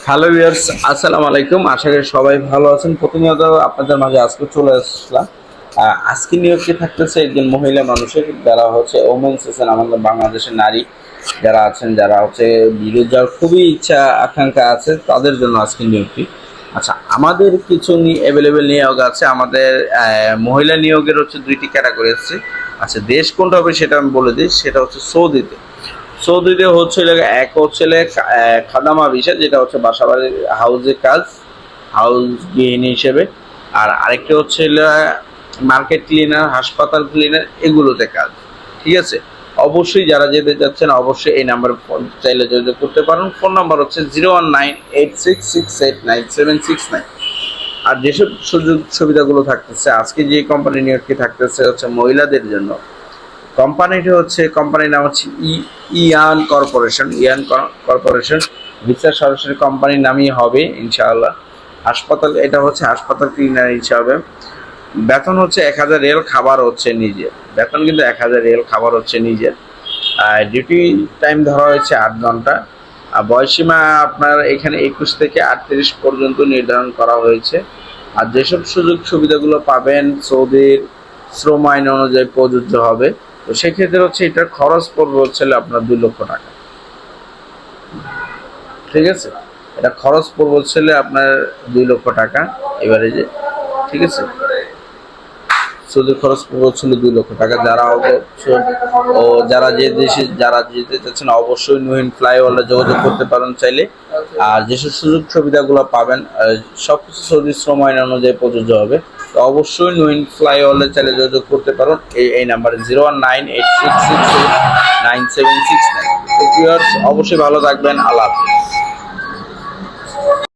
Hello viewers, আসসালামু আলাইকুম। আশা করি সবাই ভালো আছেন। প্রতিনিয়ত আপনাদের মাঝে আজকে চলে আসলাম। আজকে নিয়োগটি থাকতেছে একজন মহিলা মানুষের, যারা হচ্ছে ওমেন্স আছেন, আমাদের বাংলাদেশের নারী যারা আছেন, যারা হচ্ছে বিদেশ যাওয়ার খুবই ইচ্ছা আকাঙ্ক্ষা আছে, তাদের জন্য আজকে নিয়োগটি। আচ্ছা, আমাদের কিছু অ্যাভেলেবেল নিয়োগ আছে। আমাদের মহিলা নিয়োগের হচ্ছে দুইটি ক্যাটাগরি আছে। আচ্ছা, দেশ কোনটা হবে সেটা আমি বলে দিই। সেটা হচ্ছে সৌদিতে। সৌদিতে হচ্ছে এক হচ্ছে খাদামা ভিসা, যেটা হচ্ছে বাসাবাড়ির হাউজের কাজ, হাউস গৃহিণী হিসেবে। আর আরেকটা হচ্ছে মার্কেট ক্লিনার, হাসপাতাল ক্লিনার, এগুলোতে কাজ। ঠিক আছে, অবশ্যই যারা যেতে চাচ্ছেন অবশ্যই এই নাম্বারে ফোন চাইলে যোগাযোগ করতে পারেন। ফোন নাম্বার হচ্ছে 01986689769। আর যেসব সুযোগ সুবিধাগুলো থাকতেছে, আজকে যে কোম্পানি নিয়োগটি থাকতেছে হচ্ছে মহিলাদের জন্য। কোম্পানির নাম হচ্ছে ইয়ান কর্পোরেশন। কর্পোরেশন ভিসা সরাসরি কোম্পানির নামই হবে ইনশাআল্লাহ। এটা হচ্ছে হাসপাতাল ক্লিনার হিসাবে। বেতন হচ্ছে 1000 রিয়াল, খাবার হচ্ছে নিজের। বেতন কিন্তু 1000 রিয়াল, খাবার হচ্ছে নিজের। ডিউটি টাইম ধরা হয়েছে 8 ঘন্টা। বয়সীমা আপনার এখানে 21 থেকে 38 পর্যন্ত নির্ধারণ করা হয়েছে। আর যেসব সুযোগ সুবিধাগুলো পাবেন সৌদির শ্রম আইন অনুযায়ী প্রযোজ্য হবে। তো সেক্ষেত্রে হচ্ছে এটার খরচ পড়বে হচ্ছে আপনার 2 লক্ষ টাকা। ঠিক আছে, এটা খরচ পড়বে হচ্ছে আপনার 2 লক্ষ টাকা এবারে যে। ঠিক আছে, সুদের খরচ পড়বে হচ্ছে 2 লক্ষ টাকা। যারা যে দেশে যারা যেতে চাচ্ছেন অবশ্যই নুহিন ফ্লাইওভারে যোগাযোগ করতে পারেন চাইলে। আর যেসব সুযোগ সুবিধাগুলো পাবেন সবকিছু সৌদি শ্রম আইন অনুযায়ী প্রযোজ্য হবে। তো অবশ্যই নুহিন ফ্লাইওভারে চাইলে যোগাযোগ করতে পারেন এই নাম্বারে 01986689769। তো ভিউয়ার্স, অবশ্যই ভালো থাকবেন। আল্লাহ হাফেজ।